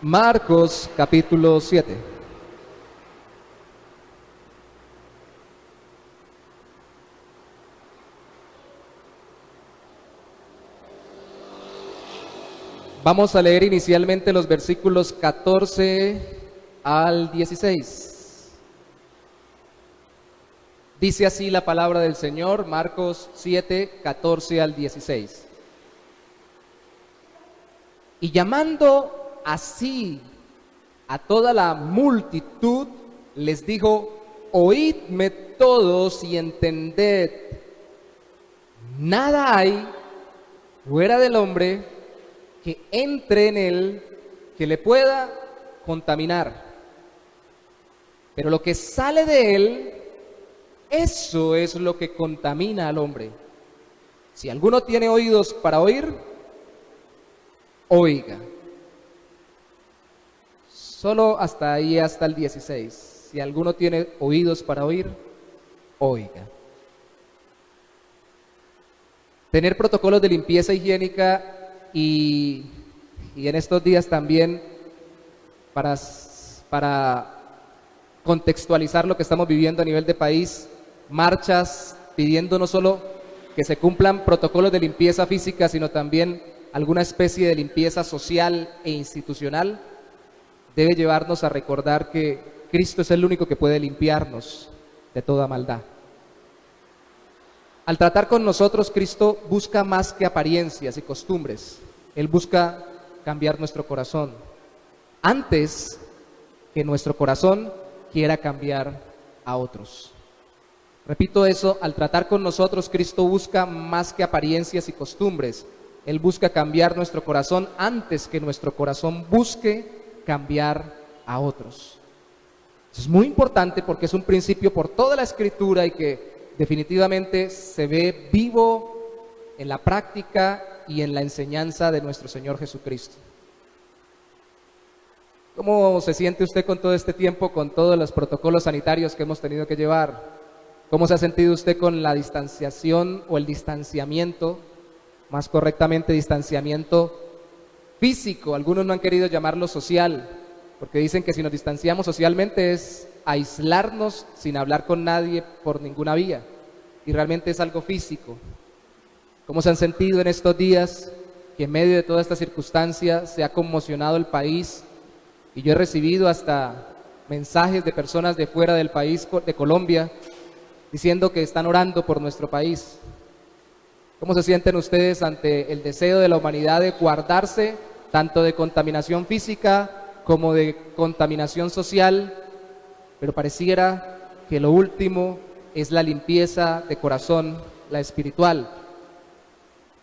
Marcos capítulo 7. Vamos a leer inicialmente los versículos 14 al 16. Dice así la palabra del Señor, Marcos 7, 14 al 16. Y llamando así a toda la multitud, les dijo: oídme todos y entended. Nada hay fuera del hombre que entre en él que le pueda contaminar. Pero lo que sale de él, eso es lo que contamina al hombre. Si alguno tiene oídos para oír, oiga. Solo hasta ahí, hasta el 16. Si alguno tiene oídos para oír, oiga. Tener protocolos de limpieza higiénica y en estos días también para contextualizar lo que estamos viviendo a nivel de país, marchas pidiendo no solo que se cumplan protocolos de limpieza física, sino también alguna especie de limpieza social e institucional, debe llevarnos a recordar que Cristo es el único que puede limpiarnos de toda maldad. Al tratar con nosotros, Cristo busca más que apariencias y costumbres. Él busca cambiar nuestro corazón antes que nuestro corazón quiera cambiar a otros. Repito eso, al tratar con nosotros, Cristo busca más que apariencias y costumbres. Él busca cambiar nuestro corazón antes que nuestro corazón busque cambiar a otros. Eso es muy importante porque es un principio por toda la Escritura y que definitivamente se ve vivo en la práctica y en la enseñanza de nuestro Señor Jesucristo. ¿Cómo se siente usted con todo este tiempo, con todos los protocolos sanitarios que hemos tenido que llevar? ¿Cómo se ha sentido usted con la distanciación o el distanciamiento, más correctamente distanciamiento físico? Algunos no han querido llamarlo social, porque dicen que si nos distanciamos socialmente es aislarnos sin hablar con nadie por ninguna vía, y realmente es algo físico. ¿Cómo se han sentido en estos días que en medio de toda esta circunstancia se ha conmocionado el país? Y yo he recibido hasta mensajes de personas de fuera del país, de Colombia, diciendo que están orando por nuestro país. ¿Cómo se sienten ustedes ante el deseo de la humanidad de guardarse tanto de contaminación física como de contaminación social? Pero pareciera que lo último es la limpieza de corazón, la espiritual.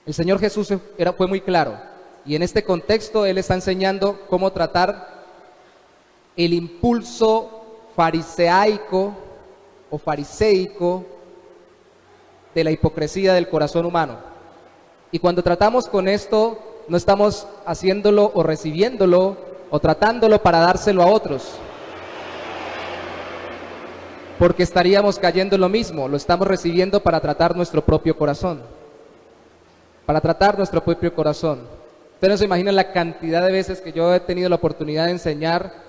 El Señor Jesús fue muy claro, y en este contexto Él está enseñando cómo tratar el impulso fariseico o fariseico de la hipocresía del corazón humano. Y cuando tratamos con esto, no estamos haciéndolo o recibiéndolo o tratándolo para dárselo a otros, porque estaríamos cayendo en lo mismo. Lo estamos recibiendo para tratar nuestro propio corazón, para tratar nuestro propio corazón. Ustedes no se imaginan la cantidad de veces que yo he tenido la oportunidad de enseñar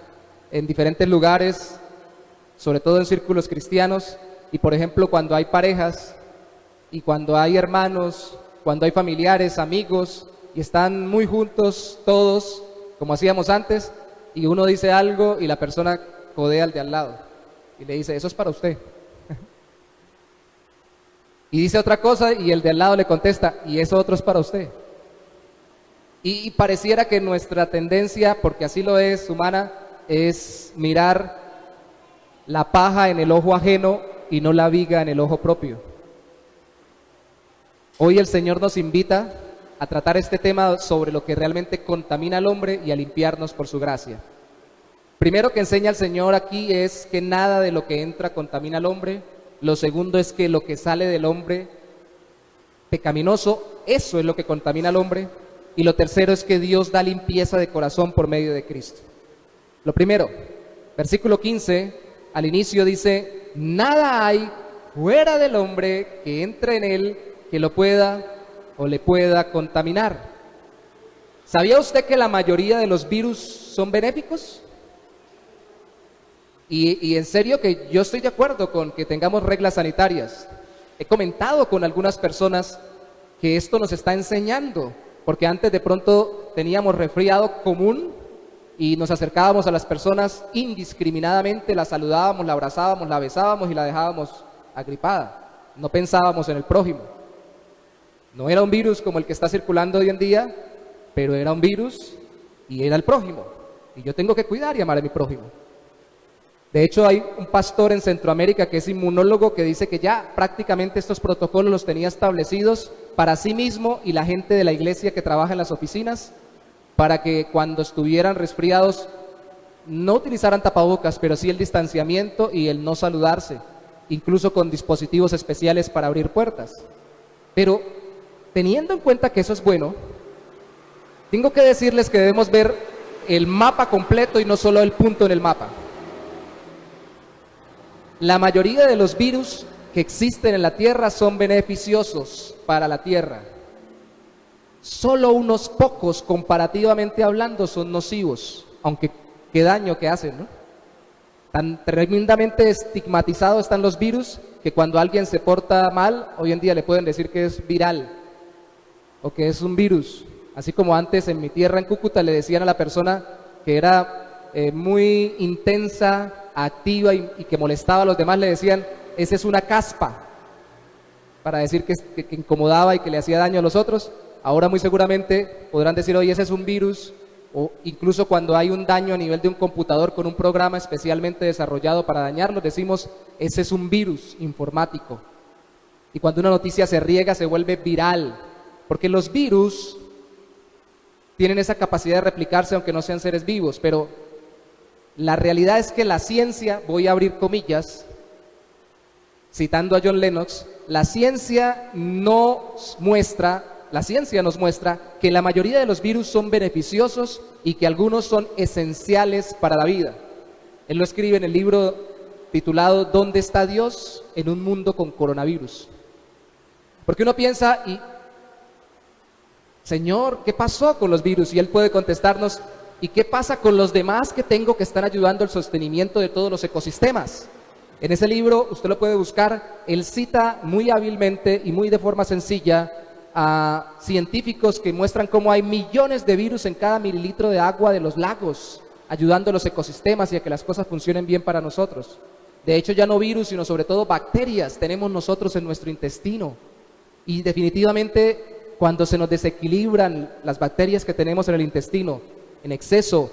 en diferentes lugares, sobre todo en círculos cristianos, y por ejemplo cuando hay parejas y cuando hay hermanos, cuando hay familiares, amigos, y están muy juntos todos, como hacíamos antes, y uno dice algo y la persona codea al de al lado y le dice: eso es para usted. Y dice otra cosa y el de al lado le contesta: y eso otro es para usted. Y pareciera que nuestra tendencia, porque así lo es, humana, es mirar la paja en el ojo ajeno y no la viga en el ojo propio. Hoy el Señor nos invita a tratar este tema sobre lo que realmente contamina al hombre y a limpiarnos por su gracia. Primero que enseña el Señor aquí es que nada de lo que entra contamina al hombre. Lo segundo es que lo que sale del hombre pecaminoso, eso es lo que contamina al hombre. Y lo tercero es que Dios da limpieza de corazón por medio de Cristo. Lo primero, versículo 15, al inicio dice: nada hay fuera del hombre que entre en él que lo pueda o le pueda contaminar. ¿Sabía usted que la mayoría de los virus son benéficos? Y en serio que yo estoy de acuerdo con que tengamos reglas sanitarias. He comentado con algunas personas que esto nos está enseñando, porque antes de pronto teníamos resfriado común y nos acercábamos a las personas indiscriminadamente, la saludábamos, la abrazábamos, la besábamos y la dejábamos agripada. No pensábamos en el prójimo. No era un virus como el que está circulando hoy en día, pero era un virus y era el prójimo. Y yo tengo que cuidar y amar a mi prójimo. De hecho, hay un pastor en Centroamérica que es inmunólogo que dice que ya prácticamente estos protocolos los tenía establecidos para sí mismo y la gente de la iglesia que trabaja en las oficinas, para que cuando estuvieran resfriados no utilizaran tapabocas, pero sí el distanciamiento y el no saludarse, incluso con dispositivos especiales para abrir puertas. Pero teniendo en cuenta que eso es bueno, tengo que decirles que debemos ver el mapa completo y no solo el punto en el mapa. La mayoría de los virus que existen en la Tierra son beneficiosos para la Tierra. Solo unos pocos, comparativamente hablando, son nocivos, aunque qué daño que hacen, ¿no? Tan tremendamente estigmatizados están los virus que cuando alguien se porta mal, hoy en día le pueden decir que es viral o que es un virus. Así como antes en mi tierra, en Cúcuta, le decían a la persona que era muy intensa, activa y que molestaba a los demás, le decían, esa es una caspa, para decir que incomodaba y que le hacía daño a los otros. Ahora muy seguramente podrán decir, oye, ese es un virus, o incluso cuando hay un daño a nivel de un computador con un programa especialmente desarrollado para dañarlo, decimos, ese es un virus informático. Y cuando una noticia se riega, se vuelve viral, porque los virus tienen esa capacidad de replicarse aunque no sean seres vivos, pero la realidad es que la ciencia, voy a abrir comillas, citando a John Lennox, la ciencia nos muestra que la mayoría de los virus son beneficiosos y que algunos son esenciales para la vida. Él lo escribe en el libro titulado ¿Dónde está Dios en un mundo con coronavirus? Porque uno piensa, Señor, ¿qué pasó con los virus? Y Él puede contestarnos, ¿y qué pasa con los demás que tengo que están ayudando al sostenimiento de todos los ecosistemas? En ese libro, usted lo puede buscar, él cita muy hábilmente y muy de forma sencilla a científicos que muestran cómo hay millones de virus en cada mililitro de agua de los lagos, ayudando a los ecosistemas y a que las cosas funcionen bien para nosotros. De hecho, ya no virus, sino sobre todo bacterias tenemos nosotros en nuestro intestino. Y definitivamente, cuando se nos desequilibran las bacterias que tenemos en el intestino, en exceso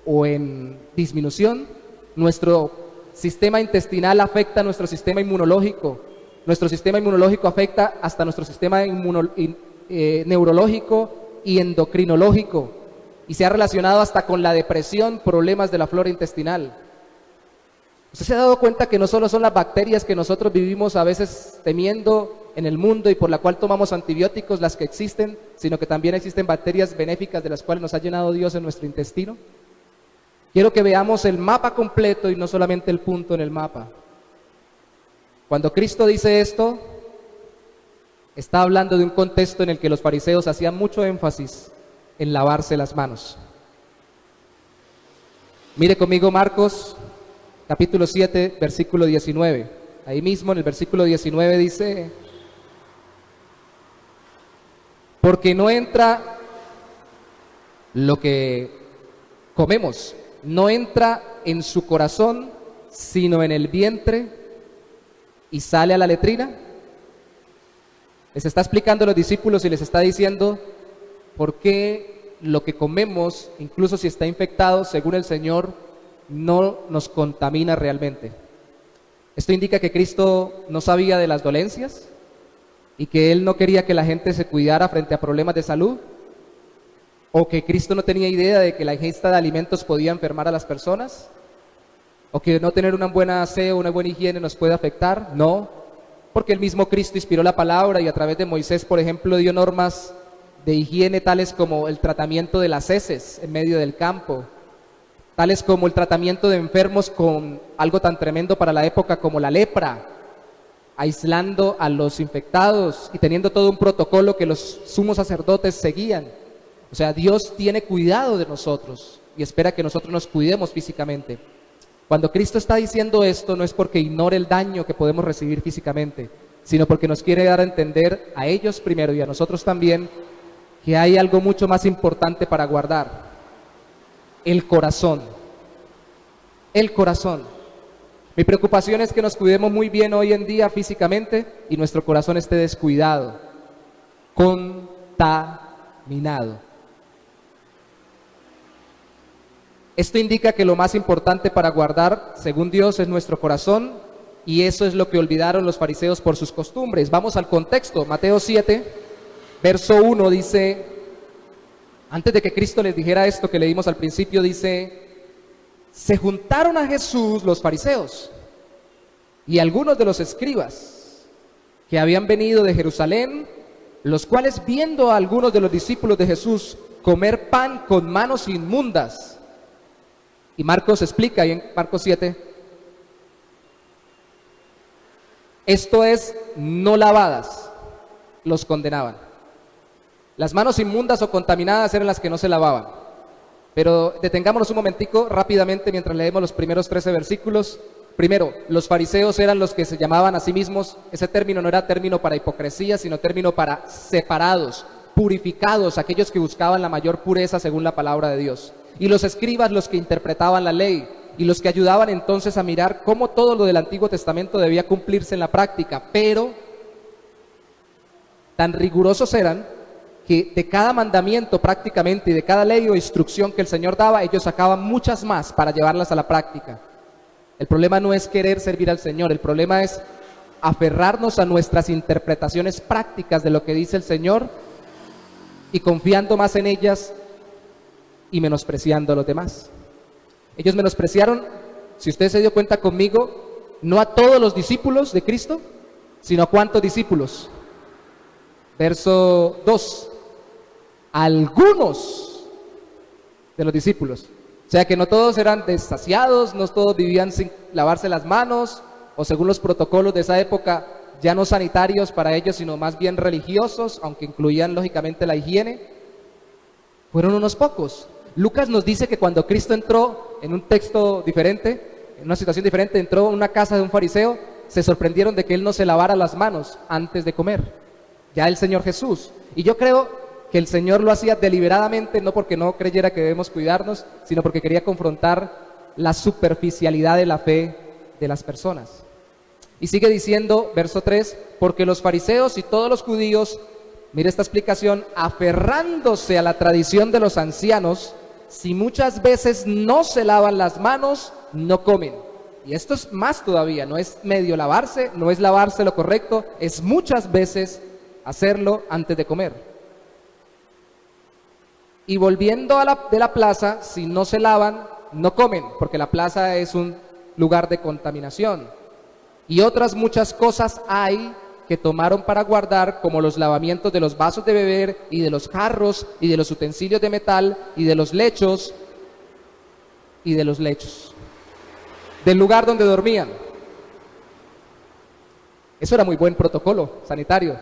o en disminución, nuestro sistema intestinal afecta a nuestro sistema inmunológico. Nuestro sistema inmunológico afecta hasta nuestro sistema neurológico y endocrinológico. Y se ha relacionado hasta con la depresión, problemas de la flora intestinal. ¿Usted se ha dado cuenta que no solo son las bacterias que nosotros vivimos a veces temiendo en el mundo y por la cual tomamos antibióticos las que existen, sino que también existen bacterias benéficas de las cuales nos ha llenado Dios en nuestro intestino? Quiero que veamos el mapa completo y no solamente el punto en el mapa. Cuando Cristo dice esto, está hablando de un contexto en el que los fariseos hacían mucho énfasis en lavarse las manos. Mire conmigo Marcos, capítulo 7, versículo 19. Ahí mismo en el versículo 19 dice, porque no entra lo que comemos, no entra en su corazón, sino en el vientre y sale a la letrina. Les está explicando a los discípulos y les está diciendo por qué lo que comemos, incluso si está infectado, según el Señor, no nos contamina realmente. Esto indica que Cristo no sabía de las dolencias y que Él no quería que la gente se cuidara frente a problemas de salud, o que Cristo no tenía idea de que la ingesta de alimentos podía enfermar a las personas, o que no tener una buena aseo, una buena higiene nos puede afectar. No, porque el mismo Cristo inspiró la palabra y a través de Moisés, por ejemplo, dio normas de higiene tales como el tratamiento de las heces en medio del campo, tales como el tratamiento de enfermos con algo tan tremendo para la época como la lepra, aislando a los infectados y teniendo todo un protocolo que los sumos sacerdotes seguían. O sea, Dios tiene cuidado de nosotros y espera que nosotros nos cuidemos físicamente. Cuando Cristo está diciendo esto, no es porque ignore el daño que podemos recibir físicamente, sino porque nos quiere dar a entender a ellos primero y a nosotros también que hay algo mucho más importante para guardar: el corazón. El corazón. Mi preocupación es que nos cuidemos muy bien hoy en día físicamente y nuestro corazón esté descuidado, contaminado. Esto indica que lo más importante para guardar, según Dios, es nuestro corazón, y eso es lo que olvidaron los fariseos por sus costumbres. Vamos al contexto. Mateo 7, verso 1 dice, antes de que Cristo les dijera esto que leímos al principio, dice: se juntaron a Jesús los fariseos y algunos de los escribas que habían venido de Jerusalén, los cuales, viendo a algunos de los discípulos de Jesús comer pan con manos inmundas, y Marcos explica ahí en Marcos 7, esto es, no lavadas, los condenaban. Las manos inmundas o contaminadas eran las que no se lavaban. Pero detengámonos un momentico rápidamente mientras leemos los primeros 13 versículos. Primero, los fariseos eran los que se llamaban a sí mismos, ese término no era término para hipocresía, sino término para separados, purificados, aquellos que buscaban la mayor pureza según la palabra de Dios. Y los escribas, los que interpretaban la ley y los que ayudaban entonces a mirar cómo todo lo del Antiguo Testamento debía cumplirse en la práctica. Pero tan rigurosos eran que de cada mandamiento prácticamente y de cada ley o instrucción que el Señor daba, ellos sacaban muchas más para llevarlas a la práctica. El problema no es querer servir al Señor, el problema es aferrarnos a nuestras interpretaciones prácticas de lo que dice el Señor y confiando más en ellas y menospreciando a los demás. Ellos menospreciaron, si usted se dio cuenta conmigo, no a todos los discípulos de Cristo, sino a ¿cuántos discípulos? Verso 2, algunos de los discípulos. O sea que no todos eran desasiados, no todos vivían sin lavarse las manos, o según los protocolos de esa época, ya no sanitarios para ellos, sino más bien religiosos, aunque incluían lógicamente la higiene. Fueron unos pocos. Lucas nos dice que cuando Cristo entró en un texto diferente, en una situación diferente, entró en una casa de un fariseo, se sorprendieron de que él no se lavara las manos antes de comer. Ya el Señor Jesús. Y yo creo que el Señor lo hacía deliberadamente, no porque no creyera que debemos cuidarnos, sino porque quería confrontar la superficialidad de la fe de las personas. Y sigue diciendo, verso 3, porque los fariseos y todos los judíos, mire esta explicación, aferrándose a la tradición de los ancianos, si muchas veces no se lavan las manos, no comen. Y esto es más todavía, no es medio lavarse, no es lavarse lo correcto, es muchas veces hacerlo antes de comer. Y volviendo de la plaza, si no se lavan, no comen, porque la plaza es un lugar de contaminación. Y otras muchas cosas hay que tomaron para guardar, como los lavamientos de los vasos de beber y de los jarros y de los utensilios de metal y de los lechos del lugar donde dormían. Eso era muy buen protocolo sanitario.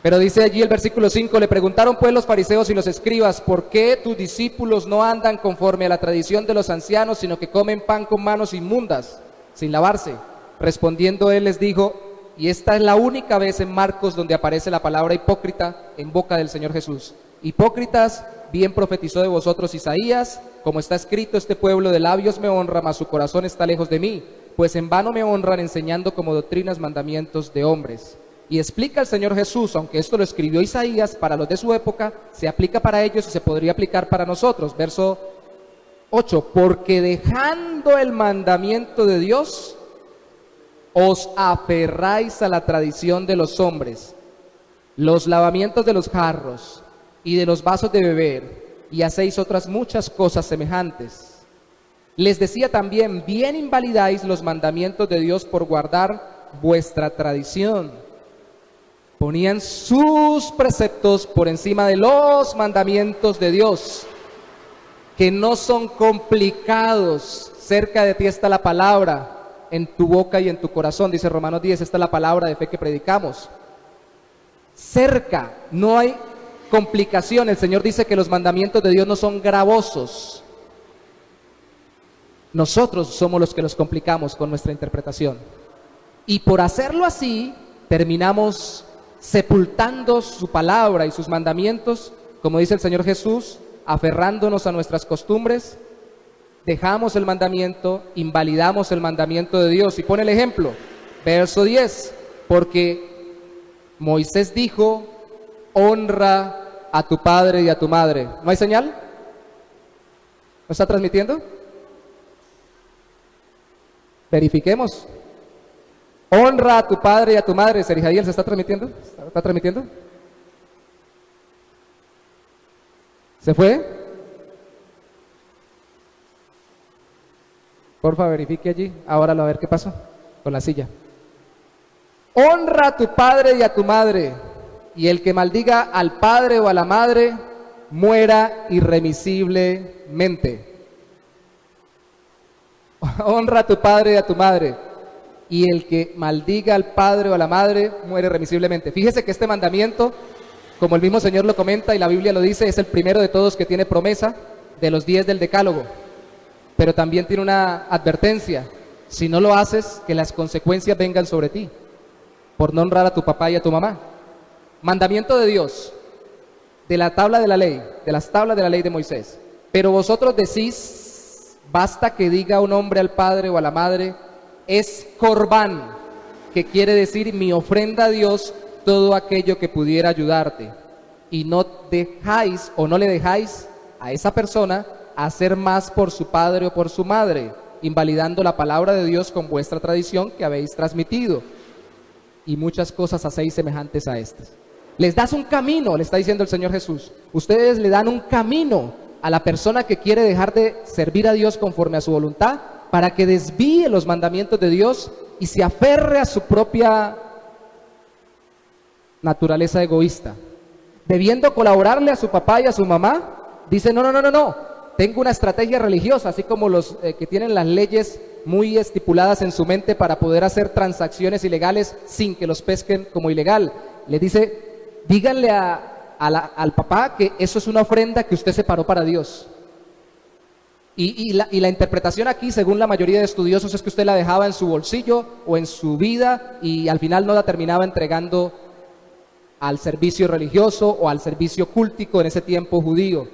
Pero dice allí el versículo 5, le preguntaron pues los fariseos y los escribas, ¿por qué tus discípulos no andan conforme a la tradición de los ancianos, sino que comen pan con manos inmundas, sin lavarse? Respondiendo él les dijo, y esta es la única vez en Marcos donde aparece la palabra hipócrita en boca del Señor Jesús. Hipócritas, bien profetizó de vosotros Isaías, como está escrito, este pueblo de labios me honra, mas su corazón está lejos de mí, pues en vano me honran enseñando como doctrinas mandamientos de hombres. Y explica el Señor Jesús, aunque esto lo escribió Isaías para los de su época, se aplica para ellos y se podría aplicar para nosotros. Verso 8, porque dejando el mandamiento de Dios, os aferráis a la tradición de los hombres, los lavamientos de los jarros y de los vasos de beber, y hacéis otras muchas cosas semejantes. Les decía también, bien invalidáis los mandamientos de Dios por guardar vuestra tradición. Ponían sus preceptos por encima de los mandamientos de Dios, que no son complicados. Cerca de ti está la palabra, en tu boca y en tu corazón, dice Romanos 10, esta es la palabra de fe que predicamos. Cerca, no hay complicación. El Señor dice que los mandamientos de Dios no son gravosos. Nosotros somos los que los complicamos con nuestra interpretación. Y por hacerlo así, terminamos sepultando su palabra y sus mandamientos, como dice el Señor Jesús, aferrándonos a nuestras costumbres, dejamos el mandamiento, invalidamos el mandamiento de Dios. Y pone el ejemplo, verso 10, porque Moisés dijo, honra a tu padre y a tu madre. ¿No hay señal? ¿No está transmitiendo? Verifiquemos. Honra a tu padre y a tu madre. Serihadiel, ¿se está transmitiendo? ¿Está transmitiendo? ¿Se fue? Porfa, verifique allí. Ahora a ver qué pasó con la silla. Honra a tu padre y a tu madre, y el que maldiga al padre o a la madre, muera irremisiblemente. Honra a tu padre y a tu madre, y el que maldiga al padre o a la madre, muere irremisiblemente. Fíjese que este mandamiento, como el mismo Señor lo comenta y la Biblia lo dice, es el primero de todos que tiene promesa de los 10 del Decálogo. Pero también tiene una advertencia: si no lo haces, que las consecuencias vengan sobre ti, por no honrar a tu papá y a tu mamá. Mandamiento de Dios, de la tabla de la ley, de las tablas de la ley de Moisés. Pero vosotros decís, basta que diga un hombre al padre o a la madre, es corbán, que quiere decir mi ofrenda a Dios, todo aquello que pudiera ayudarte. Y no dejáis o no le dejáis a esa persona hacer más por su padre o por su madre, invalidando la palabra de Dios con vuestra tradición que habéis transmitido. Y muchas cosas hacéis semejantes a estas. Les das un camino, le está diciendo el Señor Jesús. Ustedes le dan un camino a la persona que quiere dejar de servir a Dios conforme a su voluntad, para que desvíe los mandamientos de Dios y se aferre a su propia naturaleza egoísta. Debiendo colaborarle a su papá y a su mamá, dice, no, tengo una estrategia religiosa, así como los que tienen las leyes muy estipuladas en su mente para poder hacer transacciones ilegales sin que los pesquen como ilegal. Le dice, díganle al papá que eso es una ofrenda que usted separó para Dios. Y la interpretación aquí, según la mayoría de estudiosos, es que usted la dejaba en su bolsillo o en su vida y al final no la terminaba entregando al servicio religioso o al servicio cúltico en ese tiempo judío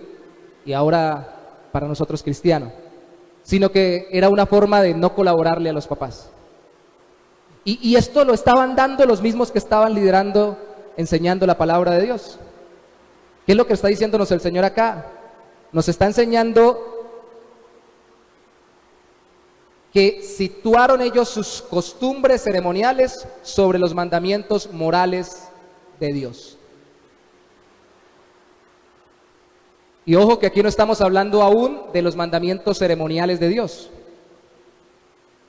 y ahora para nosotros cristianos, sino que era una forma de no colaborarle a los papás. Y esto lo estaban dando los mismos que estaban liderando, enseñando la palabra de Dios. ¿Qué es lo que está diciéndonos el Señor acá? Nos está enseñando que situaron ellos sus costumbres ceremoniales sobre los mandamientos morales de Dios. Y ojo que aquí no estamos hablando aún de los mandamientos ceremoniales de Dios,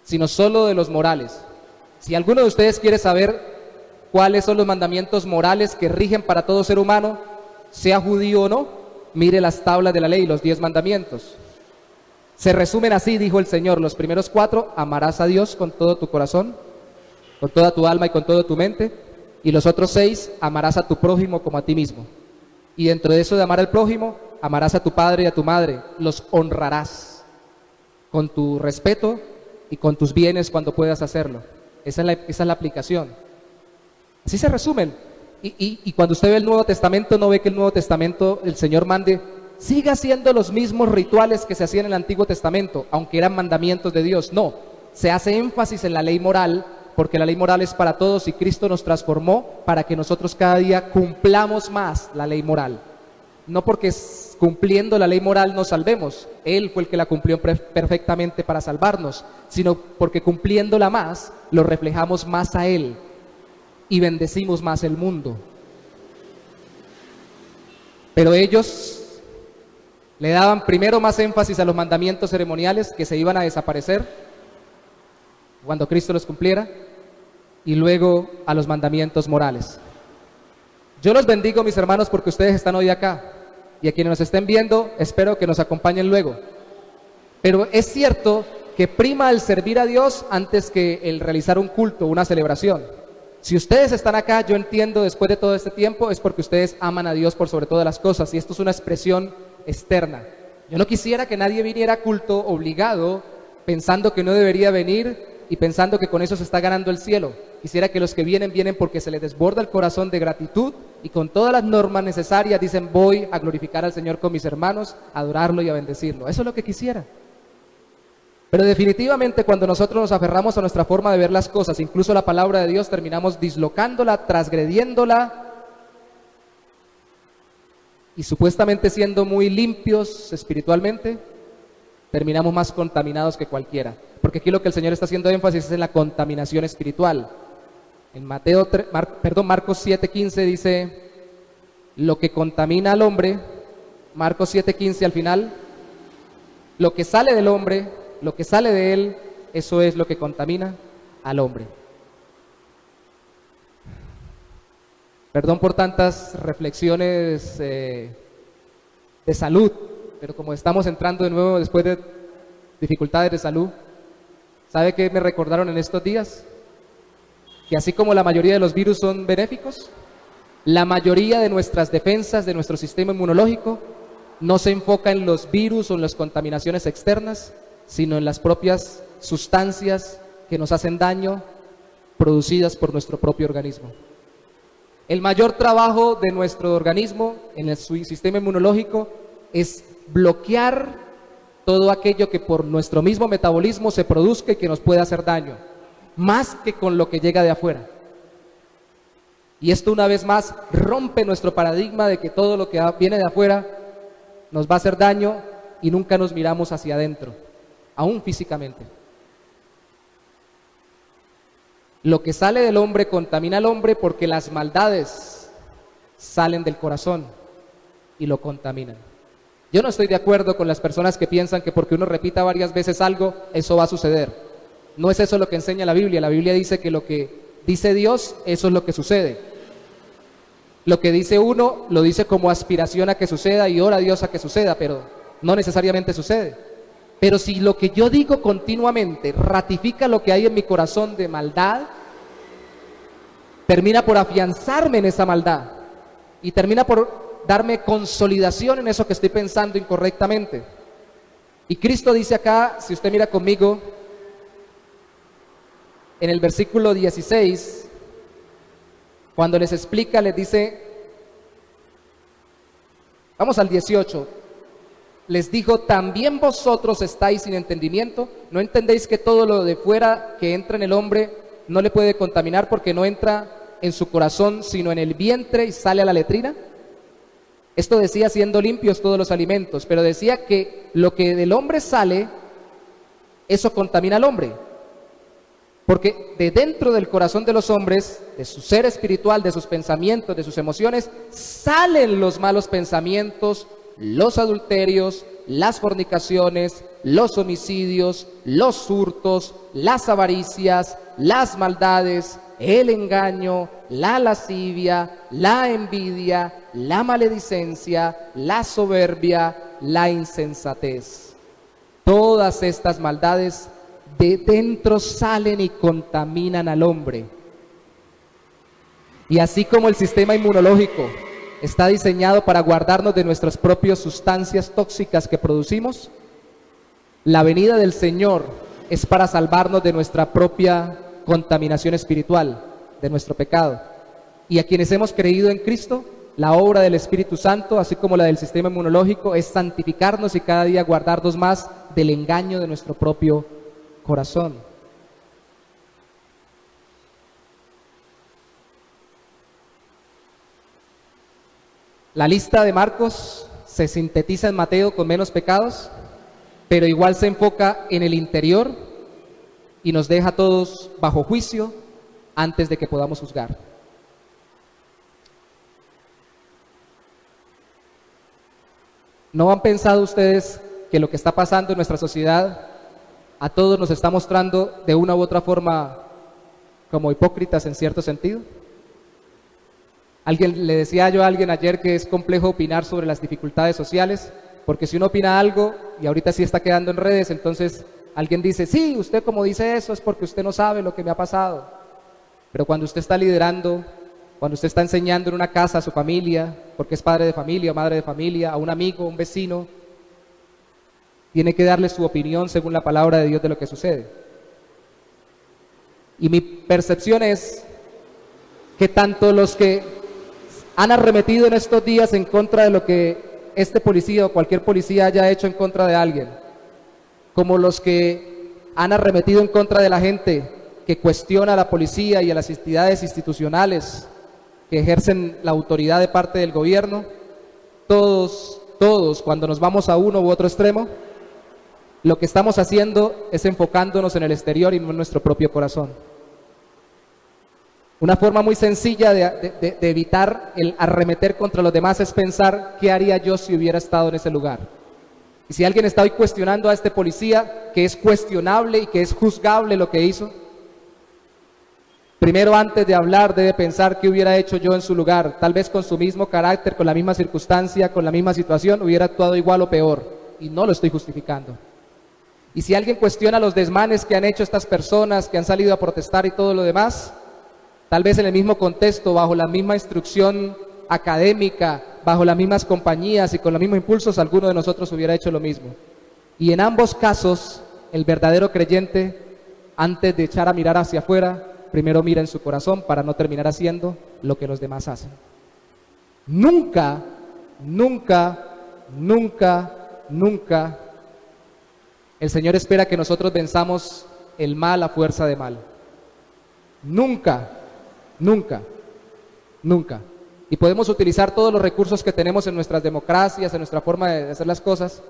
sino solo de los morales. Si alguno de ustedes quiere saber cuáles son los mandamientos morales que rigen para todo ser humano, sea judío o no, mire las tablas de la ley, los 10 mandamientos. Se resumen así, dijo el Señor, los primeros 4, amarás a Dios con todo tu corazón, con toda tu alma y con toda tu mente, y los otros 6, amarás a tu prójimo como a ti mismo. Y dentro de eso de amar al prójimo, amarás a tu padre y a tu madre, los honrarás con tu respeto y con tus bienes cuando puedas hacerlo. Esa es la aplicación. Así se resumen. Y cuando usted ve el Nuevo Testamento, no ve que el Nuevo Testamento, el Señor mande, siga haciendo los mismos rituales que se hacían en el Antiguo Testamento, aunque eran mandamientos de Dios. No, se hace énfasis en la ley moral, porque la ley moral es para todos y Cristo nos transformó para que nosotros cada día cumplamos más la ley moral. No porque cumpliendo la ley moral nos salvemos, Él fue el que la cumplió perfectamente para salvarnos, sino porque cumpliéndola más, lo reflejamos más a Él y bendecimos más el mundo. Pero ellos le daban primero más énfasis a los mandamientos ceremoniales que se iban a desaparecer cuando Cristo los cumpliera, y luego a los mandamientos morales. Yo los bendigo, mis hermanos, porque ustedes están hoy acá, y a quienes nos estén viendo, espero que nos acompañen luego. Pero es cierto que prima el servir a Dios antes que el realizar un culto, una celebración. Si ustedes están acá, yo entiendo, después de todo este tiempo, es porque ustedes aman a Dios por sobre todas las cosas, y esto es una expresión externa. Yo no quisiera que nadie viniera a culto obligado, pensando que no debería venir y pensando que con eso se está ganando el cielo. Quisiera que los que vienen, vienen porque se les desborda el corazón de gratitud y con todas las normas necesarias dicen: voy a glorificar al Señor con mis hermanos, a adorarlo y a bendecirlo. Eso es lo que quisiera. Pero definitivamente cuando nosotros nos aferramos a nuestra forma de ver las cosas, incluso la palabra de Dios, terminamos dislocándola, transgrediéndola y supuestamente siendo muy limpios espiritualmente, terminamos más contaminados que cualquiera. Porque aquí lo que el Señor está haciendo énfasis es en la contaminación espiritual. En Marcos 7:15 dice: lo que contamina al hombre, Marcos 7:15 al final, lo que sale del hombre, lo que sale de él, eso es lo que contamina al hombre. Perdón por tantas reflexiones de salud, pero como estamos entrando de nuevo después de dificultades de salud, ¿sabe qué me recordaron en estos días? Que así como la mayoría de los virus son benéficos, la mayoría de nuestras defensas, de nuestro sistema inmunológico, no se enfoca en los virus o en las contaminaciones externas, sino en las propias sustancias que nos hacen daño, producidas por nuestro propio organismo. El mayor trabajo de nuestro organismo en el sistema inmunológico es bloquear todo aquello que por nuestro mismo metabolismo se produzca y que nos puede hacer daño, más que con lo que llega de afuera. Y esto una vez más rompe nuestro paradigma de que todo lo que viene de afuera nos va a hacer daño y nunca nos miramos hacia adentro, aún físicamente. Lo que sale del hombre contamina al hombre porque las maldades salen del corazón y lo contaminan. Yo no estoy de acuerdo con las personas que piensan que porque uno repita varias veces algo, eso va a suceder. No es eso lo que enseña la Biblia. La Biblia dice que lo que dice Dios, eso es lo que sucede. Lo que dice uno, lo dice como aspiración a que suceda y ora a Dios a que suceda, pero no necesariamente sucede. Pero si lo que yo digo continuamente ratifica lo que hay en mi corazón de maldad, termina por afianzarme en esa maldad y termina por darme consolidación en eso que estoy pensando incorrectamente. Y Cristo dice acá, si usted mira conmigo, en el versículo 16, cuando les explica, les dice, vamos al 18, les dijo: también vosotros estáis sin entendimiento, ¿no entendéis que todo lo de fuera que entra en el hombre no le puede contaminar porque no entra en su corazón sino en el vientre y sale a la letrina? Esto decía siendo limpios todos los alimentos, pero decía que lo que del hombre sale, eso contamina al hombre. Porque de dentro del corazón de los hombres, de su ser espiritual, de sus pensamientos, de sus emociones, salen los malos pensamientos, los adulterios, las fornicaciones, los homicidios, los hurtos, las avaricias, las maldades, el engaño, la lascivia, la envidia, la maledicencia, la soberbia, la insensatez. Todas estas maldades de dentro salen y contaminan al hombre. Y así como el sistema inmunológico está diseñado para guardarnos de nuestras propias sustancias tóxicas que producimos, la venida del Señor es para salvarnos de nuestra propia contaminación espiritual, de nuestro pecado. Y a quienes hemos creído en Cristo, la obra del Espíritu Santo, así como la del sistema inmunológico, es santificarnos y cada día guardarnos más del engaño de nuestro propio corazón. La lista de Marcos se sintetiza en Mateo con menos pecados, pero igual se enfoca en el interior y nos deja a todos bajo juicio antes de que podamos juzgar. ¿No han pensado ustedes que lo que está pasando en nuestra sociedad a todos nos está mostrando de una u otra forma como hipócritas en cierto sentido? Le decía yo a alguien ayer que es complejo opinar sobre las dificultades sociales, porque si uno opina algo, y ahorita sí está quedando en redes, entonces alguien dice: sí, usted como dice eso es porque usted no sabe lo que me ha pasado. Pero cuando usted está liderando, cuando usted está enseñando en una casa a su familia, porque es padre de familia o madre de familia, a un amigo, a un vecino, tiene que darle su opinión según la palabra de Dios de lo que sucede. Y mi percepción es que tanto los que han arremetido en estos días en contra de lo que este policía o cualquier policía haya hecho en contra de alguien, como los que han arremetido en contra de la gente que cuestiona a la policía y a las entidades institucionales que ejercen la autoridad de parte del gobierno, todos, cuando nos vamos a uno u otro extremo, lo que estamos haciendo es enfocándonos en el exterior y no en nuestro propio corazón. Una forma muy sencilla de evitar el arremeter contra los demás es pensar qué haría yo si hubiera estado en ese lugar. Y si alguien está hoy cuestionando a este policía, que es cuestionable y que es juzgable lo que hizo, primero, antes de hablar, debe pensar qué hubiera hecho yo en su lugar. Tal vez con su mismo carácter, con la misma circunstancia, con la misma situación, hubiera actuado igual o peor. Y no lo estoy justificando. Y si alguien cuestiona los desmanes que han hecho estas personas, que han salido a protestar y todo lo demás, tal vez en el mismo contexto, bajo la misma instrucción académica, bajo las mismas compañías y con los mismos impulsos, alguno de nosotros hubiera hecho lo mismo. Y en ambos casos, el verdadero creyente, antes de echar a mirar hacia afuera, primero mira en su corazón para no terminar haciendo lo que los demás hacen. Nunca, nunca, nunca, nunca el Señor espera que nosotros venzamos el mal a fuerza de mal. Nunca, nunca, nunca. Y podemos utilizar todos los recursos que tenemos en nuestras democracias, en nuestra forma de hacer las cosas.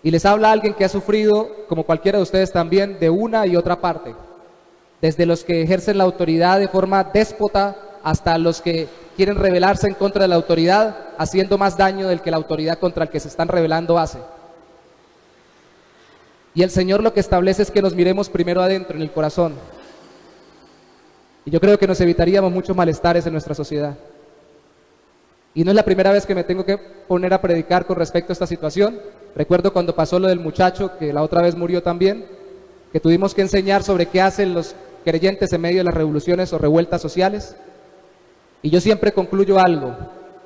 Y les habla alguien que ha sufrido, como cualquiera de ustedes también, de una y otra parte. Desde los que ejercen la autoridad de forma déspota hasta los que quieren rebelarse en contra de la autoridad, haciendo más daño del que la autoridad contra el que se están rebelando hace. Y el Señor lo que establece es que nos miremos primero adentro, en el corazón. Y yo creo que nos evitaríamos muchos malestares en nuestra sociedad. Y no es la primera vez que me tengo que poner a predicar con respecto a esta situación. Recuerdo cuando pasó lo del muchacho, que la otra vez murió también, que tuvimos que enseñar sobre qué hacen los creyentes en medio de las revoluciones o revueltas sociales. Y yo siempre concluyo algo: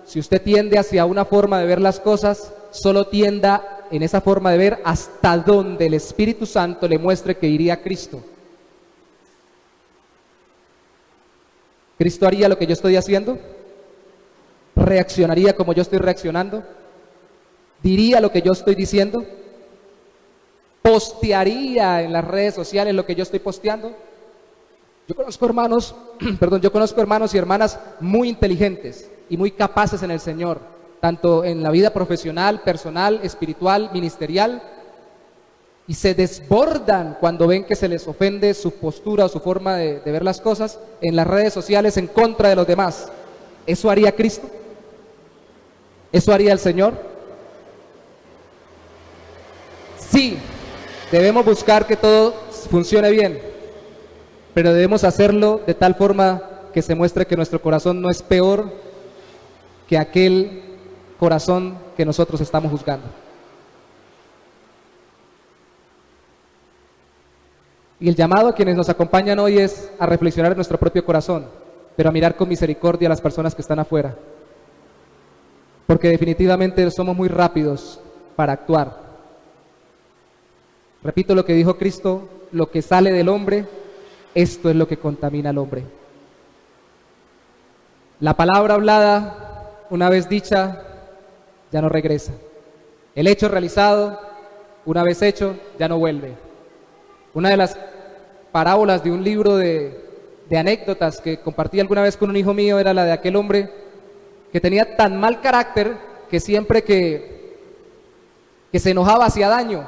si usted tiende hacia una forma de ver las cosas, solo tienda en esa forma de ver hasta donde el Espíritu Santo le muestre que iría a Cristo. ¿Cristo haría lo que yo estoy haciendo? ¿Reaccionaría como yo estoy reaccionando? ¿Diría lo que yo estoy diciendo? ¿Postearía en las redes sociales lo que yo estoy posteando? Yo conozco hermanos, yo conozco hermanos y hermanas muy inteligentes y muy capaces en el Señor, tanto en la vida profesional, personal, espiritual, ministerial, y se desbordan cuando ven que se les ofende su postura o su forma de ver las cosas en las redes sociales en contra de los demás. ¿Eso haría Cristo? ¿Eso haría el Señor? Sí, debemos buscar que todo funcione bien, pero debemos hacerlo de tal forma que se muestre que nuestro corazón no es peor que aquel corazón que nosotros estamos juzgando. Y el llamado a quienes nos acompañan hoy es a reflexionar en nuestro propio corazón, pero a mirar con misericordia a las personas que están afuera. Porque definitivamente somos muy rápidos para actuar. Repito lo que dijo Cristo: lo que sale del hombre, esto es lo que contamina al hombre. La palabra hablada, una vez dicha, ya no regresa. El hecho realizado, una vez hecho, ya no vuelve. Una de las parábolas de un libro de anécdotas que compartí alguna vez con un hijo mío era la de aquel hombre que tenía tan mal carácter que siempre que se enojaba hacía daño.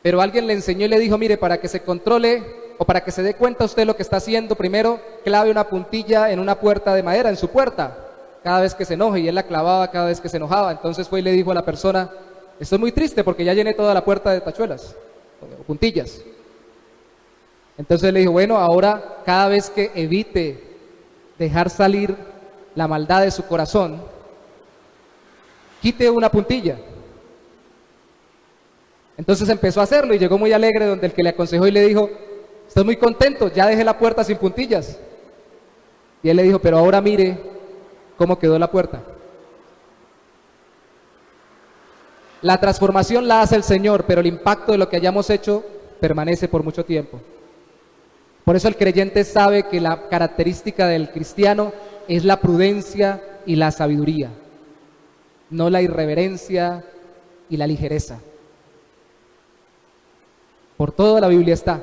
Pero alguien le enseñó y le dijo: mire, para que se controle o para que se dé cuenta usted lo que está haciendo, primero clave una puntilla en una puerta de madera, en su puerta, cada vez que se enoje. Y él la clavaba cada vez que se enojaba. Entonces fue y le dijo a la persona: estoy muy triste porque ya llené toda la puerta de tachuelas o puntillas. Entonces le dijo: bueno, ahora cada vez que evite dejar salir la maldad de su corazón, quite una puntilla. Entonces empezó a hacerlo y llegó muy alegre donde el que le aconsejó y le dijo: estoy muy contento, ya dejé la puerta sin puntillas. Y él le dijo, pero ahora mire cómo quedó la puerta. La transformación la hace el Señor, pero el impacto de lo que hayamos hecho permanece por mucho tiempo. Por eso el creyente sabe que la característica del cristiano es la prudencia y la sabiduría, no la irreverencia y la ligereza. Por toda la Biblia está.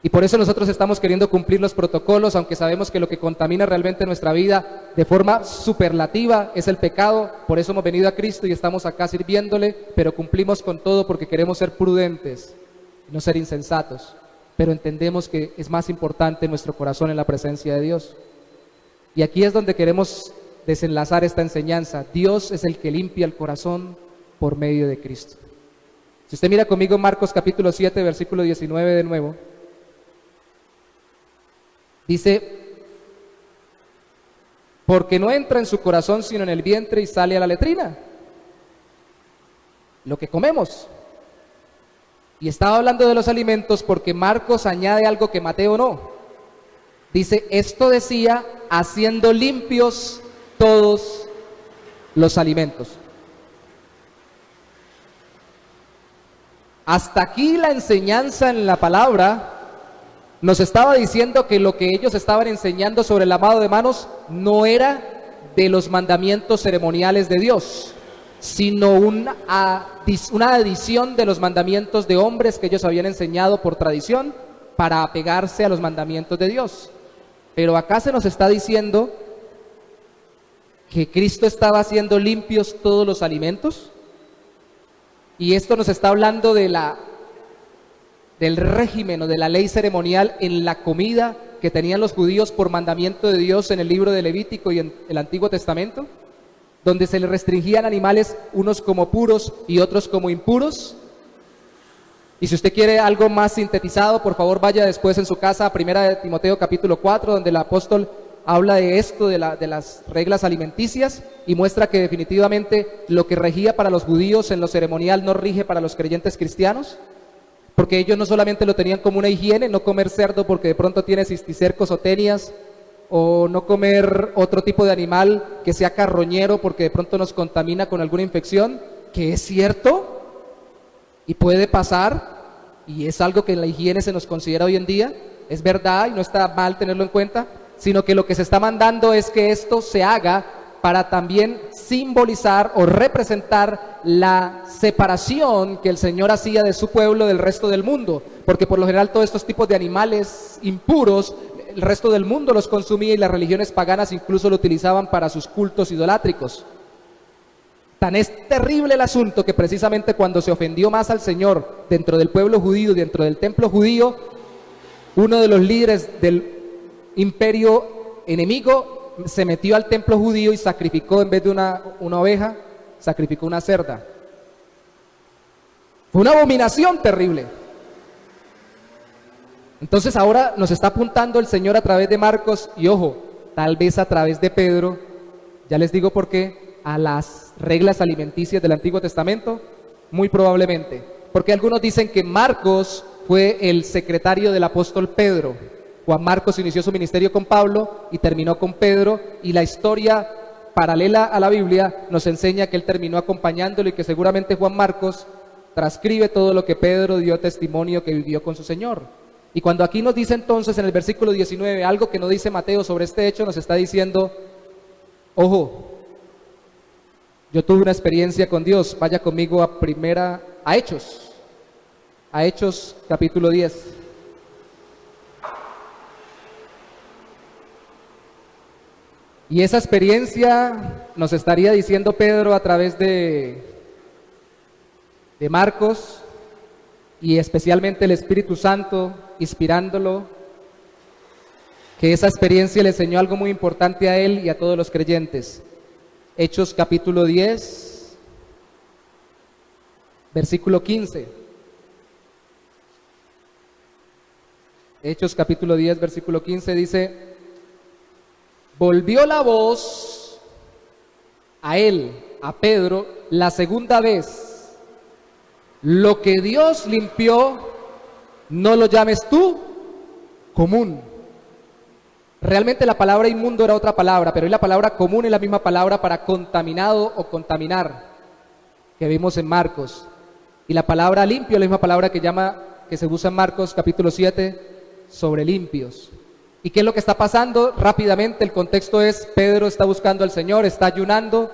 Y por eso nosotros estamos queriendo cumplir los protocolos, aunque sabemos que lo que contamina realmente nuestra vida de forma superlativa es el pecado. Por eso hemos venido a Cristo y estamos acá sirviéndole, pero cumplimos con todo porque queremos ser prudentes, no ser insensatos. Pero entendemos que es más importante nuestro corazón en la presencia de Dios. Y aquí es donde queremos desenlazar esta enseñanza. Dios es el que limpia el corazón por medio de Cristo. Si usted mira conmigo Marcos capítulo 7, versículo 19 de nuevo, dice, porque no entra en su corazón sino en el vientre y sale a la letrina, lo que comemos. Y estaba hablando de los alimentos porque Marcos añade algo que Mateo no. Dice, esto decía, haciendo limpios todos los alimentos. Hasta aquí la enseñanza en la palabra nos estaba diciendo que lo que ellos estaban enseñando sobre el lavado de manos no era de los mandamientos ceremoniales de Dios, sino una adición de los mandamientos de hombres que ellos habían enseñado por tradición para apegarse a los mandamientos de Dios. Pero acá se nos está diciendo que Cristo estaba haciendo limpios todos los alimentos, y esto nos está hablando de del régimen o de la ley ceremonial en la comida que tenían los judíos por mandamiento de Dios en el libro de Levítico y en el Antiguo Testamento, donde se les restringían animales unos como puros y otros como impuros. Y si usted quiere algo más sintetizado, por favor vaya después en su casa a 1 Timoteo capítulo 4, donde el apóstol habla de esto, de las reglas alimenticias, y muestra que definitivamente lo que regía para los judíos en lo ceremonial no rige para los creyentes cristianos, porque ellos no solamente lo tenían como una higiene, no comer cerdo porque de pronto tiene cisticercos o tenias, o no comer otro tipo de animal que sea carroñero porque de pronto nos contamina con alguna infección, que es cierto y puede pasar, y es algo que en la higiene se nos considera hoy en día, es verdad y no está mal tenerlo en cuenta, sino que lo que se está mandando es que esto se haga para también simbolizar o representar la separación que el Señor hacía de su pueblo del resto del mundo, porque por lo general todos estos tipos de animales impuros el resto del mundo los consumía y las religiones paganas incluso lo utilizaban para sus cultos idolátricos. Tan es terrible el asunto que precisamente cuando se ofendió más al Señor dentro del pueblo judío, dentro del templo judío, uno de los líderes del imperio enemigo se metió al templo judío y sacrificó, en vez de una oveja, sacrificó una cerda. Fue una abominación terrible. Entonces ahora nos está apuntando el Señor a través de Marcos, y ojo, tal vez a través de Pedro, ya les digo por qué, a las reglas alimenticias del Antiguo Testamento, muy probablemente, porque algunos dicen que Marcos fue el secretario del apóstol Pedro. Juan Marcos inició su ministerio con Pablo y terminó con Pedro, y la historia paralela a la Biblia nos enseña que él terminó acompañándolo y que seguramente Juan Marcos transcribe todo lo que Pedro dio testimonio que vivió con su Señor. Y cuando aquí nos dice entonces en el versículo 19 algo que no dice Mateo sobre este hecho, nos está diciendo, ojo, yo tuve una experiencia con Dios. Vaya conmigo a Hechos capítulo 10. Y esa experiencia nos estaría diciendo Pedro a través de Marcos, y especialmente el Espíritu Santo inspirándolo, que esa experiencia le enseñó algo muy importante a él y a todos los creyentes. Hechos capítulo 10, versículo 15. Hechos capítulo 10, versículo 15 dice: volvió la voz a él, a Pedro, la segunda vez: lo que Dios limpió, no lo llames tú común. Realmente la palabra inmundo era otra palabra, pero hoy la palabra común es la misma palabra para contaminado o contaminar, que vimos en Marcos. Y la palabra limpio es la misma palabra que se usa en Marcos capítulo 7 sobre limpios. ¿Y qué es lo que está pasando? Rápidamente el contexto es: Pedro está buscando al Señor, está ayunando,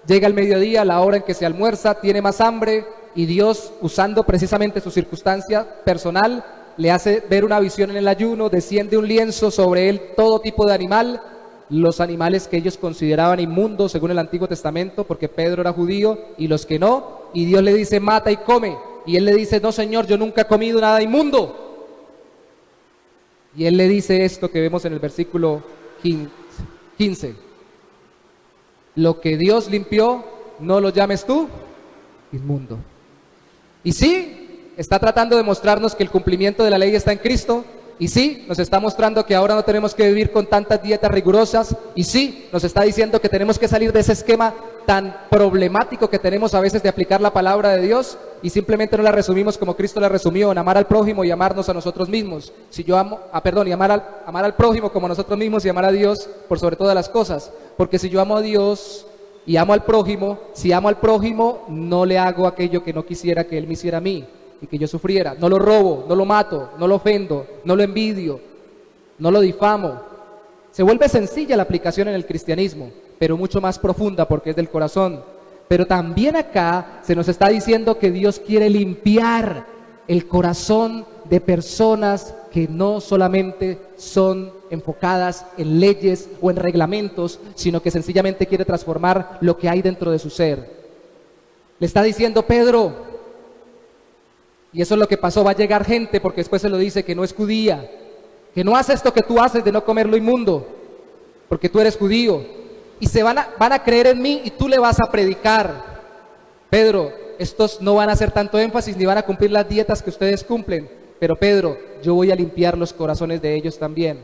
llega el mediodía, la hora en que se almuerza, tiene más hambre, y Dios, usando precisamente su circunstancia personal, le hace ver una visión en el ayuno, desciende un lienzo sobre él todo tipo de animal, los animales que ellos consideraban inmundos según el Antiguo Testamento, porque Pedro era judío, y los que no, y Dios le dice: mata y come, y él le dice: no, Señor, yo nunca he comido nada inmundo. Y él le dice esto que vemos en el versículo 15: lo que Dios limpió, no lo llames tú inmundo. Y sí, está tratando de mostrarnos que el cumplimiento de la ley está en Cristo. Y sí, nos está mostrando que ahora no tenemos que vivir con tantas dietas rigurosas. Y sí, nos está diciendo que tenemos que salir de ese esquema tan problemático que tenemos a veces de aplicar la palabra de Dios y simplemente no la resumimos como Cristo la resumió, en amar al prójimo y amarnos a nosotros mismos. Si yo y amar al prójimo como a nosotros mismos y amar a Dios por sobre todas las cosas. Porque si yo amo a Dios y amo al prójimo, si amo al prójimo, no le hago aquello que no quisiera que él me hiciera a mí y que yo sufriera. No lo robo, no lo mato, no lo ofendo, no lo envidio, no lo difamo. Se vuelve sencilla la aplicación en el cristianismo, pero mucho más profunda porque es del corazón. Pero también acá se nos está diciendo que Dios quiere limpiar el corazón de personas que no solamente son enfocadas en leyes o en reglamentos, sino que sencillamente quiere transformar lo que hay dentro de su ser. Le está diciendo: Pedro, y eso es lo que pasó, va a llegar gente, porque después se lo dice, que no es judía, que no hace esto que tú haces de no comer lo inmundo, porque tú eres judío, y van a creer en mí y tú le vas a predicar. Pedro, estos no van a hacer tanto énfasis ni van a cumplir las dietas que ustedes cumplen, pero Pedro, yo voy a limpiar los corazones de ellos también.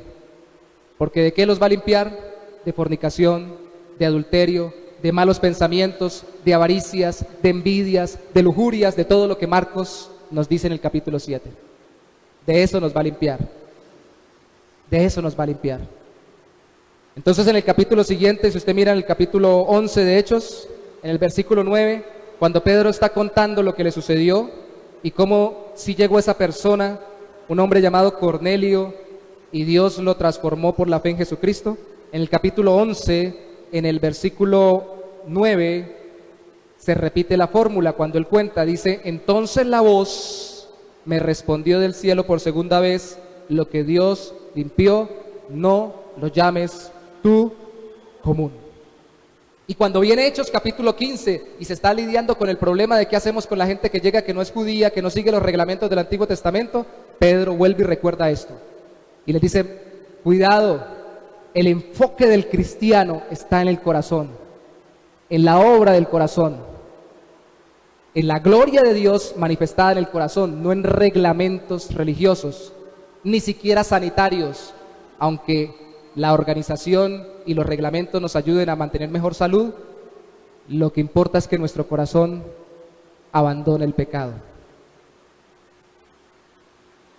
Porque ¿de qué los va a limpiar? De fornicación, de adulterio, de malos pensamientos, de avaricias, de envidias, de lujurias, de todo lo que Marcos nos dice en el capítulo 7. De eso nos va a limpiar. De eso nos va a limpiar. Entonces en el capítulo siguiente, si usted mira en el capítulo 11 de Hechos, en el versículo 9, cuando Pedro está contando lo que le sucedió y cómo sí llegó esa persona, un hombre llamado Cornelio, y Dios lo transformó por la fe en Jesucristo. En el capítulo 11, en el versículo 9, se repite la fórmula cuando él cuenta, dice: entonces la voz me respondió del cielo por segunda vez: lo que Dios limpió, no lo llames tú común. Y cuando viene Hechos capítulo 15 y se está lidiando con el problema de qué hacemos con la gente que llega, que no es judía, que no sigue los reglamentos del Antiguo Testamento, Pedro vuelve y recuerda esto y les dice: cuidado, el enfoque del cristiano está en el corazón, en la obra del corazón, en la gloria de Dios manifestada en el corazón, no en reglamentos religiosos, ni siquiera sanitarios, aunque la organización y los reglamentos nos ayuden a mantener mejor salud. Lo que importa es que nuestro corazón abandone el pecado.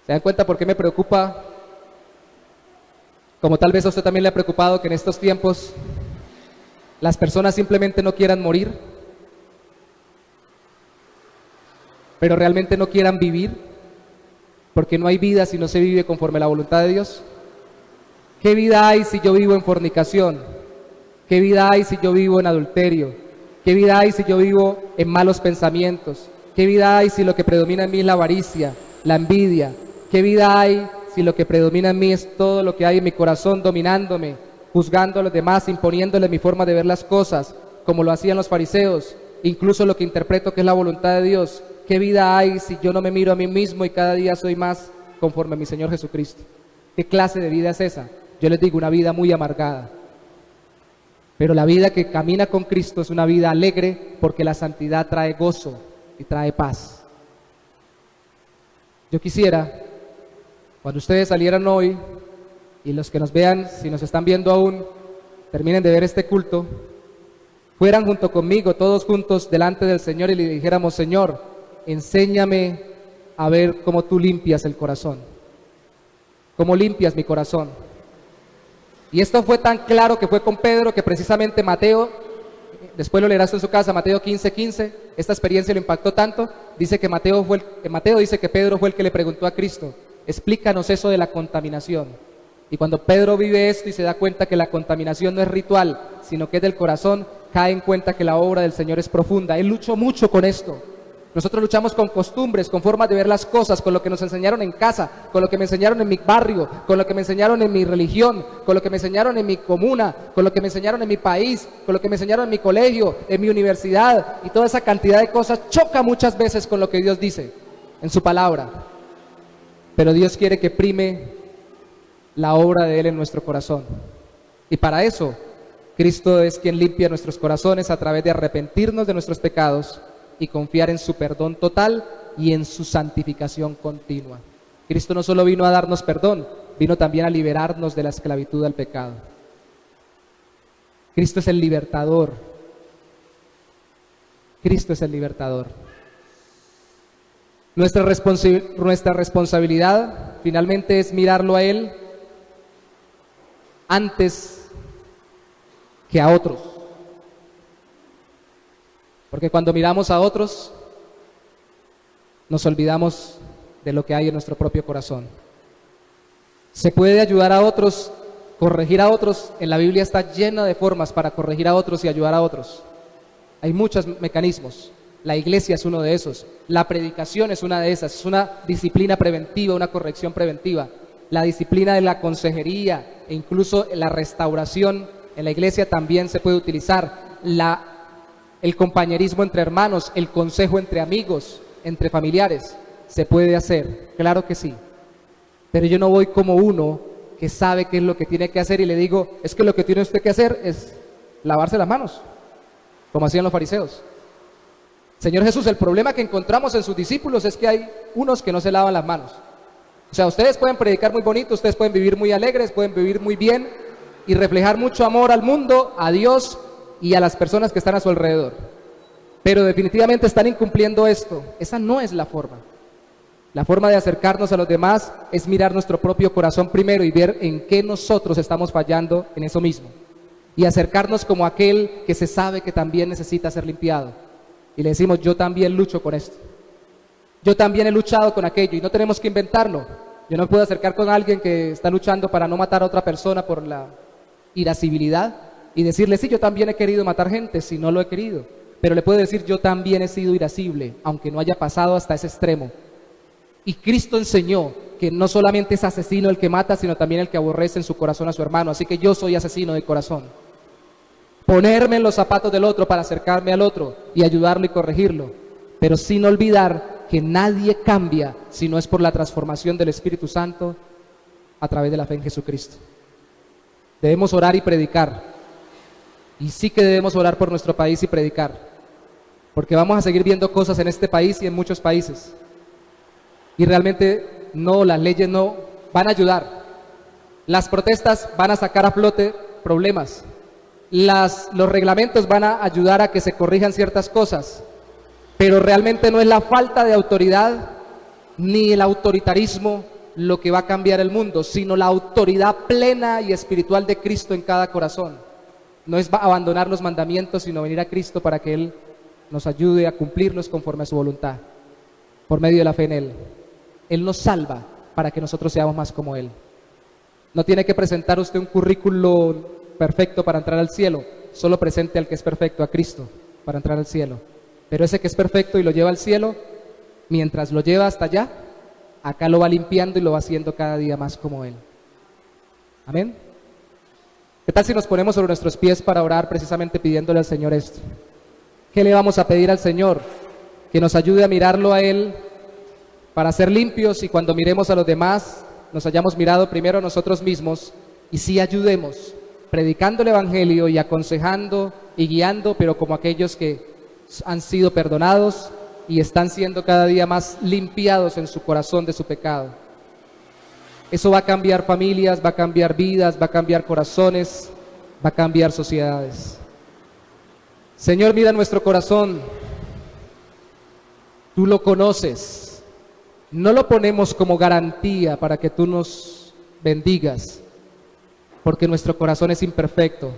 ¿Se dan cuenta por qué me preocupa? Como tal vez a usted también le ha preocupado que en estos tiempos las personas simplemente no quieran morir, pero realmente no quieran vivir, porque no hay vida si no se vive conforme a la voluntad de Dios. ¿Qué vida hay si yo vivo en fornicación? ¿Qué vida hay si yo vivo en adulterio? ¿Qué vida hay si yo vivo en malos pensamientos? ¿Qué vida hay si lo que predomina en mí es la avaricia, la envidia? ¿Qué vida hay si lo que predomina en mí es todo lo que hay en mi corazón dominándome, juzgando a los demás, imponiéndole mi forma de ver las cosas, como lo hacían los fariseos, incluso lo que interpreto que es la voluntad de Dios? ¿Qué vida hay si yo no me miro a mí mismo y cada día soy más conforme a mi Señor Jesucristo? ¿Qué clase de vida es esa? Yo les digo, una vida muy amargada. Pero la vida que camina con Cristo es una vida alegre, porque la santidad trae gozo y trae paz. Yo quisiera, cuando ustedes salieran hoy, y los que nos vean, si nos están viendo aún, terminen de ver este culto, fueran junto conmigo, todos juntos delante del Señor, y le dijéramos: Señor, enséñame a ver cómo tú limpias el corazón, cómo limpias mi corazón. Y esto fue tan claro que fue con Pedro que precisamente Mateo, después lo leerás en su casa, Mateo 15:15, esta experiencia lo impactó tanto, dice que Mateo dice que Pedro fue el que le preguntó a Cristo, explícanos eso de la contaminación. Y cuando Pedro vive esto y se da cuenta que la contaminación no es ritual, sino que es del corazón, cae en cuenta que la obra del Señor es profunda. Él luchó mucho con esto. Nosotros luchamos con costumbres, con formas de ver las cosas, con lo que nos enseñaron en casa, con lo que me enseñaron en mi barrio, con lo que me enseñaron en mi religión, con lo que me enseñaron en mi comuna, con lo que me enseñaron en mi país, con lo que me enseñaron en mi colegio, en mi universidad, y toda esa cantidad de cosas choca muchas veces con lo que Dios dice en su palabra. Pero Dios quiere que prime la obra de Él en nuestro corazón. Y para eso, Cristo es quien limpia nuestros corazones a través de arrepentirnos de nuestros pecados y confiar en su perdón total y en su santificación continua. Cristo no solo vino a darnos perdón, vino también a liberarnos de la esclavitud al pecado. Cristo es el libertador. Cristo es el libertador. Nuestra responsabilidad finalmente es mirarlo a Él antes que a otros. Porque cuando miramos a otros, nos olvidamos de lo que hay en nuestro propio corazón. Se puede ayudar a otros, corregir a otros. En la Biblia está llena de formas para corregir a otros y ayudar a otros. Hay muchos mecanismos. La iglesia es uno de esos. La predicación es una de esas. Es una disciplina preventiva, una corrección preventiva. La disciplina de la consejería e incluso la restauración en la iglesia también se puede utilizar. El compañerismo entre hermanos, el consejo entre amigos, entre familiares, se puede hacer, claro que sí. Pero yo no voy como uno que sabe qué es lo que tiene que hacer y le digo, es que lo que tiene usted que hacer es lavarse las manos, como hacían los fariseos. Señor Jesús, el problema que encontramos en sus discípulos es que hay unos que no se lavan las manos. O sea, ustedes pueden predicar muy bonito, ustedes pueden vivir muy alegres, pueden vivir muy bien y reflejar mucho amor al mundo, a Dios y a las personas que están a su alrededor. Pero definitivamente están incumpliendo esto. Esa no es la forma. La forma de acercarnos a los demás es mirar nuestro propio corazón primero y ver en qué nosotros estamos fallando en eso mismo. Y acercarnos como aquel que se sabe que también necesita ser limpiado. Y le decimos, yo también lucho con esto. Yo también he luchado con aquello y no tenemos que inventarlo. Yo no me puedo acercar con alguien que está luchando para no matar a otra persona por la irascibilidad y decirle, sí, yo también he querido matar gente, si no lo he querido. Pero le puedo decir, yo también he sido irascible, aunque no haya pasado hasta ese extremo. Y Cristo enseñó que no solamente es asesino el que mata, sino también el que aborrece en su corazón a su hermano. Así que yo soy asesino de corazón. Ponerme en los zapatos del otro para acercarme al otro y ayudarlo y corregirlo, pero sin olvidar que nadie cambia si no es por la transformación del Espíritu Santo a través de la fe en Jesucristo. Debemos orar y predicar, y sí que debemos orar por nuestro país y predicar, porque vamos a seguir viendo cosas en este país y en muchos países, y realmente no, las leyes no van a ayudar. Las protestas van a sacar a flote problemas, los reglamentos van a ayudar a que se corrijan ciertas cosas, pero realmente no es la falta de autoridad ni el autoritarismo lo que va a cambiar el mundo, sino la autoridad plena y espiritual de Cristo en cada corazón. No es abandonar los mandamientos, sino venir a Cristo para que Él nos ayude a cumplirlos conforme a su voluntad, por medio de la fe en Él. Él nos salva para que nosotros seamos más como Él. No tiene que presentar usted un currículo perfecto para entrar al cielo, solo presente al que es perfecto, a Cristo, para entrar al cielo. Pero ese que es perfecto y lo lleva al cielo, mientras lo lleva hasta allá, acá lo va limpiando y lo va haciendo cada día más como Él. Amén. ¿Qué tal si nos ponemos sobre nuestros pies para orar precisamente pidiéndole al Señor esto? ¿Qué le vamos a pedir al Señor? Que nos ayude a mirarlo a Él para ser limpios y cuando miremos a los demás nos hayamos mirado primero a nosotros mismos y sí ayudemos, predicando el Evangelio y aconsejando y guiando, pero como aquellos que han sido perdonados y están siendo cada día más limpiados en su corazón de su pecado. Eso va a cambiar familias, va a cambiar vidas, va a cambiar corazones, va a cambiar sociedades. Señor, mira nuestro corazón. Tú lo conoces. No lo ponemos como garantía para que tú nos bendigas, porque nuestro corazón es imperfecto.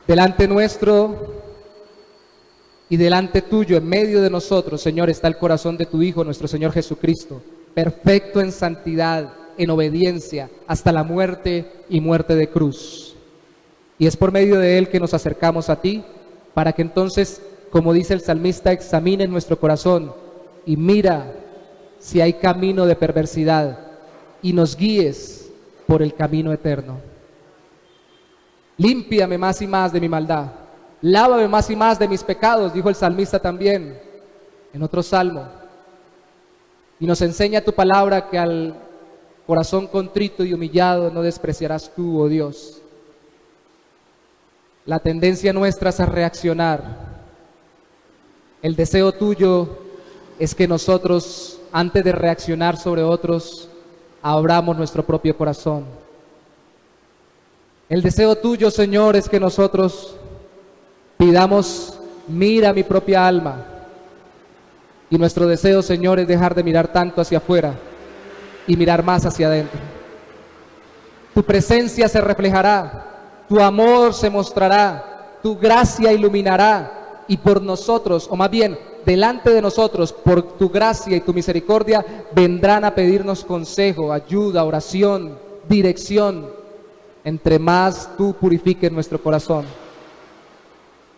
Delante nuestro y delante tuyo, en medio de nosotros, Señor, está el corazón de tu Hijo, nuestro Señor Jesucristo, perfecto en santidad, en obediencia, hasta la muerte y muerte de cruz. Y es por medio de Él que nos acercamos a ti, para que entonces, como dice el salmista, examine nuestro corazón y mira si hay camino de perversidad y nos guíes por el camino eterno. Límpiame más y más de mi maldad, lávame más y más de mis pecados, dijo el salmista también en otro salmo. Y nos enseña tu palabra que al corazón contrito y humillado no despreciarás tú, oh Dios. La tendencia nuestra es a reaccionar. El deseo tuyo es que nosotros, antes de reaccionar sobre otros, abramos nuestro propio corazón. El deseo tuyo, Señor, es que nosotros pidamos, mira mi propia alma. Y nuestro deseo, Señor, es dejar de mirar tanto hacia afuera y mirar más hacia adentro. Tu presencia se reflejará, tu amor se mostrará, tu gracia iluminará, y por nosotros, o más bien, delante de nosotros, por tu gracia y tu misericordia, vendrán a pedirnos consejo, ayuda, oración, dirección, entre más tú purifiques nuestro corazón.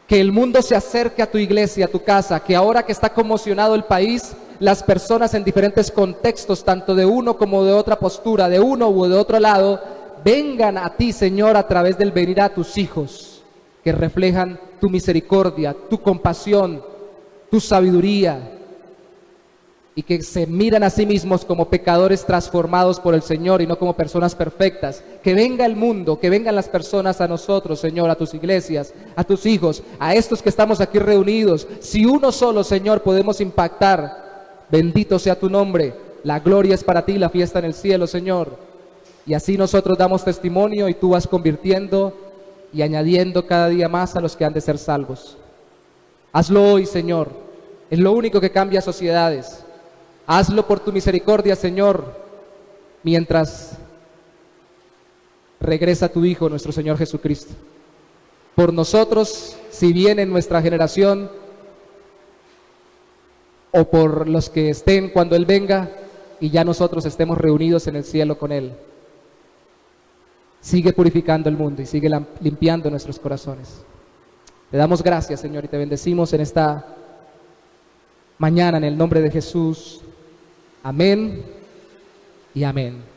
Que el mundo se acerque a tu iglesia, a tu casa, que ahora que está conmocionado el país, las personas en diferentes contextos, tanto de uno como de otra postura, de uno u de otro lado, vengan a ti, Señor, a través del venir a tus hijos, que reflejan tu misericordia, tu compasión, tu sabiduría, y que se miran a sí mismos como pecadores transformados por el Señor y no como personas perfectas. Que venga el mundo, que vengan las personas a nosotros, Señor, a tus iglesias, a tus hijos, a estos que estamos aquí reunidos. Si uno solo, Señor, podemos impactar, bendito sea tu nombre. La gloria es para ti, la fiesta en el cielo, Señor. Y así nosotros damos testimonio y tú vas convirtiendo y añadiendo cada día más a los que han de ser salvos. Hazlo hoy, Señor. Es lo único que cambia sociedades. Hazlo por tu misericordia, Señor, mientras regresa tu Hijo, nuestro Señor Jesucristo. Por nosotros, si viene en nuestra generación, o por los que estén cuando Él venga, y ya nosotros estemos reunidos en el cielo con Él. Sigue purificando el mundo y sigue limpiando nuestros corazones. Te damos gracias, Señor, y te bendecimos en esta mañana en el nombre de Jesús. Amén y amén.